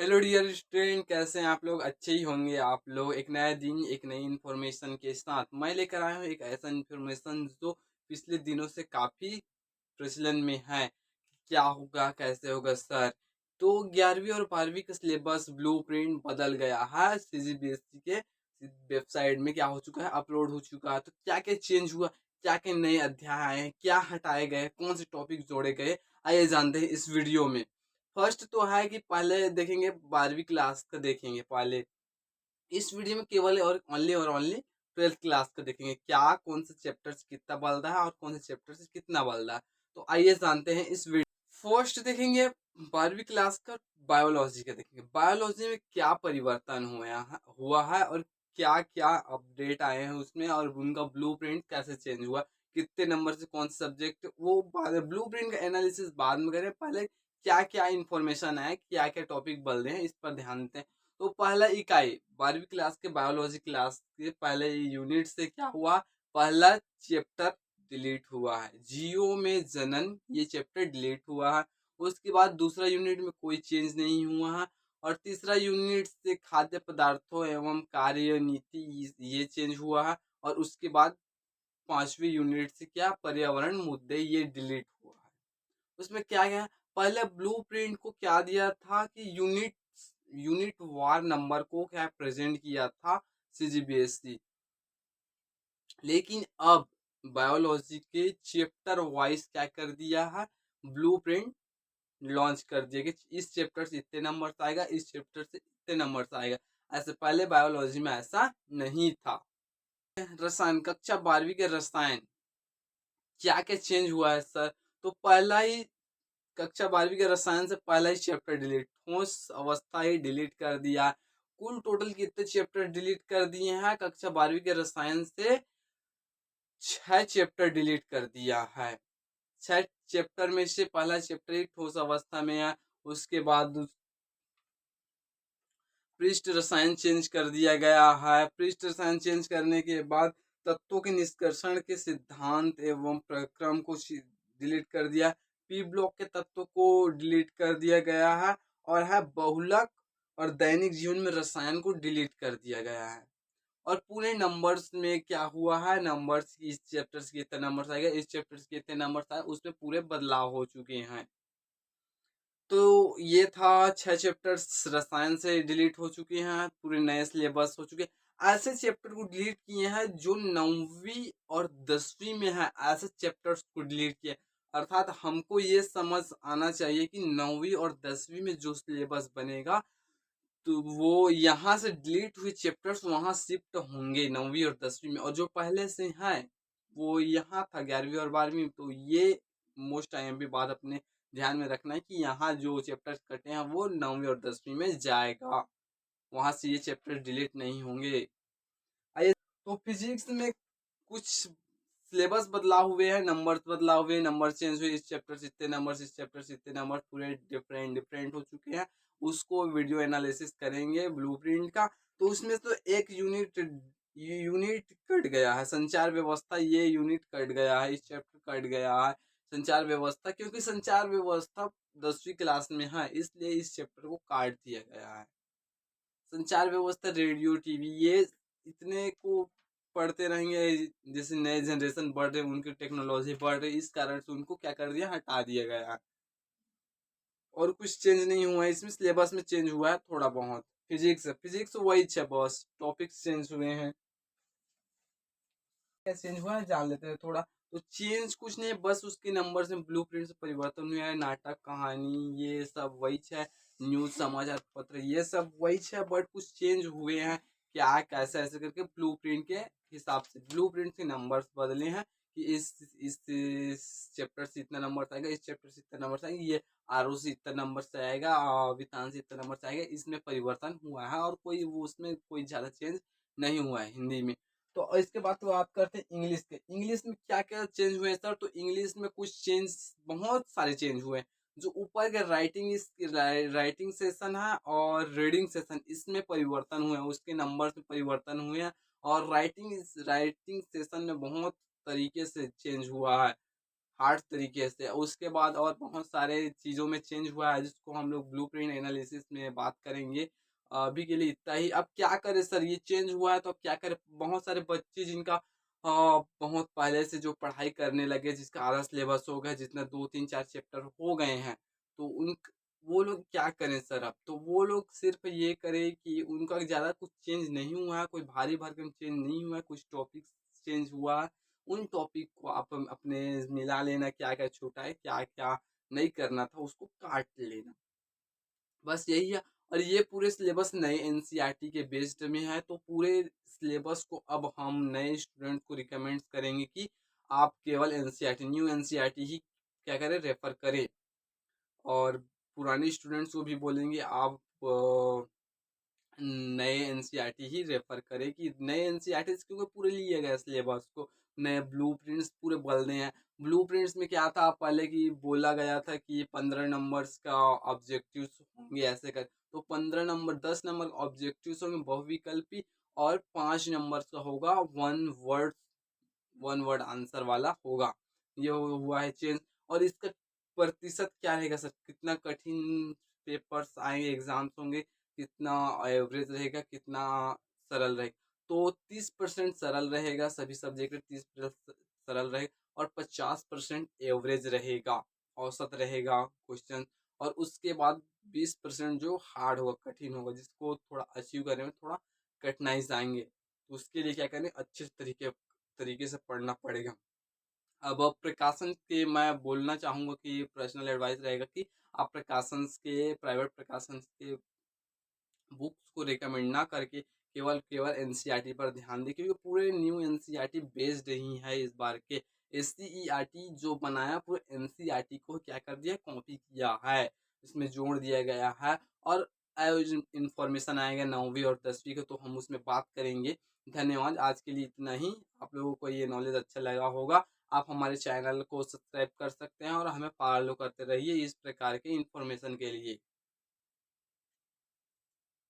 Hello dear student, कैसे हैं आप लोग? अच्छे ही होंगे आप लोग। एक नया दिन, एक नई इन्फॉर्मेशन के साथ मैं लेकर आया हूँ एक ऐसा इन्फॉर्मेशन जो पिछले दिनों से काफ़ी प्रचलन में है। क्या होगा, कैसे होगा सर? तो 11वीं और 12वीं का सिलेबस ब्लूप्रिंट बदल गया है। सीजीबीएसई के वेबसाइट में क्या हो चुका है, अपलोड हो चुका है। तो क्या क्या चेंज हुआ, क्या क्या नए अध्याय आए हैं, क्या हटाए गए, कौन से टॉपिक जोड़े गए, आइए जानते हैं इस वीडियो में। फर्स्ट तो है कि पहले देखेंगे 12वीं क्लास का देखेंगे पहले। इस वीडियो में केवल और ओनली 12th क्लास का देखेंगे, क्या कौन से चैप्टर से कितना बल रहा है और कौन से चैप्टर से कितना बल रहा है। तो आइए जानते हैं इस वीडियो। फर्स्ट देखेंगे 12वीं क्लास का बायोलॉजी का देखेंगे। बायोलॉजी में क्या परिवर्तन हुआ है और क्या क्या अपडेट आए हैं उसमें, और उनका ब्लूप्रिंट कैसे चेंज हुआ, कितने नंबर से कौन सा सब्जेक्ट, वो ब्लूप्रिंट का एनालिसिस बाद में करें। पहले क्या क्या इंफॉर्मेशन है, क्या क्या टॉपिक बल रहे हैं, इस पर ध्यान देते हैं। तो पहला इकाई 12वीं क्लास के बायोलॉजी क्लास के पहले यूनिट से क्या हुआ, पहला चैप्टर डिलीट हुआ है। जियो में जनन, ये चैप्टर डिलीट हुआ है। उसके बाद दूसरा यूनिट में कोई चेंज नहीं हुआ है। और तीसरा यूनिट से खाद्य पदार्थों एवं कार्य नीति, ये चेंज हुआ है। और उसके बाद पांचवी यूनिट से क्या, पर्यावरण मुद्दे, ये डिलीट हुआ है। उसमें क्या क्या है, पहले ब्लूप्रिंट को क्या दिया था कि यूनिट यूनिट वार नंबर को क्या प्रेजेंट किया था सीजीबीएसई। लेकिन अब बायोलॉजी के चैप्टर वाइज क्या कर दिया है, ब्लूप्रिंट लॉन्च कर दिया कि इस चैप्टर से इतने नंबर आएगा, इस चैप्टर से इतने नंबर आएगा। ऐसे पहले बायोलॉजी में ऐसा नहीं था। रसायन, कक्षा 12वीं के रसायन, क्या क्या चेंज हुआ है सर? तो पहला ही कक्षा 12वीं के रसायन से पहला ही चैप्टर डिलीट, ठोस अवस्था ही डिलीट कर दिया। कुल टोटल कितने चैप्टर डिलीट कर दिए हैं कक्षा 12वीं के रसायन से? 6 चैप्टर डिलीट कर दिया है। 6 चैप्टर में से पहला चैप्टर ही ठोस अवस्था में है। उसके बाद पृष्ठ रसायन चेंज कर दिया गया है। पृष्ठ रसायन चेंज करने के बाद तत्वों के निष्कर्षण के सिद्धांत एवं प्रक्रम को डिलीट कर दिया। पी ब्लॉक के तत्वों को डिलीट कर दिया गया है। और है बहुलक और दैनिक जीवन में रसायन को डिलीट कर दिया गया है। और पूरे नंबर्स में क्या हुआ है, नंबर्स इस चैप्टर के कितने नंबर्स आएगा, इस चैप्टर के कितने नंबर्स आए, उसमें पूरे बदलाव हो चुके हैं। तो ये था 6 चैप्टर्स रसायन से डिलीट हो चुके हैं, पूरे नए सिलेबस हो चुके हैं। ऐसे चैप्टर को डिलीट किए हैं जो 9वीं और 10वीं में है, ऐसे चैप्टर्स को डिलीट किए। अर्थात हमको ये समझ आना चाहिए कि 9वीं और 10वीं में जो सिलेबस बनेगा, तो वो यहाँ से डिलीट हुए चैप्टर्स वहाँ शिफ्ट होंगे 9वीं और 10वीं में। और जो पहले से हैं वो यहाँ था 11वीं और 12वीं। तो ये मोस्ट IMP बात अपने ध्यान में रखना है कि यहाँ जो चैप्टर्स कटे हैं वो 9वीं और 10वीं में जाएगा, वहाँ से ये चैप्टर डिलीट नहीं होंगे। आइए, तो फिजिक्स में कुछ सिलेबस बदलाव हुए हैं, नंबर्स बदलाव हुए, नंबर चेंज हुए। इस चैप्टर से इतने नंबर, इस चैप्टर से इतने नंबर, पूरे डिफरेंट डिफरेंट हो चुके हैं। उसको वीडियो एनालिसिस करेंगे ब्लूप्रिंट का। तो उसमें तो एक यूनिट कट गया है, संचार व्यवस्था, ये यूनिट कट गया है, इस चैप्टर कट गया है संचार व्यवस्था, क्योंकि संचार व्यवस्था 10वीं क्लास में है, इसलिए इस चैप्टर को काट दिया गया है। संचार व्यवस्था, रेडियो, टीवी, ये इतने को पढ़ते रहेंगे। जैसे नए जनरेशन बढ़ रहे, उनकी टेक्नोलॉजी बढ़ रही, इस कारण से उनको क्या कर दिया, हटा दिया गया। और कुछ चेंज नहीं हुआ है इसमें, सिलेबस में चेंज हुआ है थोड़ा बहुत। फिजिक्स वही है, बस टॉपिक्स चेंज हुए हैं। क्या चेंज हुआ है जान लेते हैं थोड़ा। तो चेंज कुछ नहीं है, बस उसके नंबर से ब्लूप्रिंट से परिवर्तन हुआ है। नाटक, कहानी, ये सब वही है। न्यूज, समाचार पत्र, ये सब वही है, बट कुछ चेंज हुए हैं। क्या कैसे ऐसे करके ब्लूप्रिंट के हिसाब से ब्लूप्रिंट के नंबर्स बदले हैं कि इस चैप्टर से इतना नंबर आएगा, इस चैप्टर से इतना नंबर आएगा, ये आरओ से इतना नंबर से आएगा, वितान से इतना नंबर से आएगा। इसमें परिवर्तन हुआ है और कोई वो उसमें कोई ज्यादा चेंज नहीं हुआ है हिंदी में। तो इसके बाद तो बात करते हैं इंग्लिश के। इंग्लिश में क्या क्या चेंज हुए सर? तो इंग्लिश में कुछ चेंज, बहुत सारे चेंज हुए। जो ऊपर के राइटिंग सेशन है और रीडिंग सेशन, इसमें परिवर्तन हुए हैं, उसके नंबर में परिवर्तन हुए हैं। और राइटिंग सेशन में बहुत तरीके से चेंज हुआ है। हार्ड तरीके से। उसके बाद और बहुत सारे चीज़ों में चेंज हुआ है जिसको हम लोग ब्लूप्रिंट एनालिसिस में बात करेंगे। अभी के लिए इतना ही। अब क्या करें सर, ये चेंज हुआ है तो अब क्या करें? बहुत सारे बच्चे जिनका बहुत पहले से जो पढ़ाई करने लगे, जिसका आधा सिलेबस हो गया, जितना 2-3-4 चैप्टर हो गए हैं, तो उन वो लोग क्या करें सर अब? तो वो लोग सिर्फ़ ये करें कि उनका ज़्यादा कुछ चेंज नहीं हुआ है, कोई भारी भरकम चेंज नहीं हुआ है, कुछ टॉपिक्स चेंज हुआ है। उन टॉपिक को आप अपने मिला लेना, क्या-क्या छूटा है, क्या-क्या नहीं करना था, उसको काट लेना। बस यही है। और ये पूरे सिलेबस नए एनसीईआरटी के बेस्ड में है, तो पूरे सिलेबस को अब हम नए स्टूडेंट को रिकमेंड करेंगे कि आप केवल एनसीईआरटी, न्यू एनसीईआरटी ही क्या करें, रेफर करें। और पुराने स्टूडेंट्स को भी बोलेंगे आप नए एनसीईआरटी ही रेफर करें, कि नए एनसीईआरटी क्योंकि पूरे लिए गए सिलेबस को, नए ब्लूप्रिंट्स पूरे बदलने हैं। ब्लूप्रिंट्स में क्या था पहले की बोला गया था कि 15 नंबर्स का ऑब्जेक्टिव्स होंगे ऐसे कर, तो 15 नंबर 10 नंबर ऑब्जेक्टिव्स होंगे बहुविकल्पी, और 5 नंबर्स का होगा वन वर्ड आंसर वाला होगा। ये हुआ है चेंज। और इसका प्रतिशत क्या रहेगा सर, कितना कठिन पेपर्स आएंगे, एग्जाम्स होंगे, कितना एवरेज रहेगा, कितना सरल रहेगा? तो 30% सरल रहेगा, सभी सब्जेक्ट 30% सरल रहेगा, और 50% एवरेज रहेगा, औसत रहेगा क्वेश्चन। और उसके बाद 20% जो हार्ड होगा, कठिन होगा, जिसको थोड़ा अचीव करने में थोड़ा कठिनाइज आएंगे। तो उसके लिए क्या करें, अच्छे तरीके तरीके से पढ़ना पड़ेगा। अब प्रकाशन के मैं बोलना चाहूँगा कि पर्सनल एडवाइस रहेगा कि आप प्रकाशन के, प्राइवेट प्रकाशन के बुक्स को रिकमेंड ना करके केवल केवल एनसीईआरटी पर ध्यान दें, क्योंकि पूरे न्यू एनसीईआरटी बेस्ड ही है इस बार के। एससीईआरटी जो बनाया पूरे एनसीईआरटी को क्या कर दिया, कॉपी किया है, इसमें जोड़ दिया गया है। और इंफॉर्मेशन आएगा 9वीं और 10वीं का, तो हम उसमें बात करेंगे। धन्यवाद, आज के लिए इतना ही। आप लोगों को ये नॉलेज अच्छा लगा होगा। आप हमारे चैनल को सब्सक्राइब कर सकते हैं और हमें फॉलो करते रहिए इस प्रकार के इंफॉर्मेशन के लिए।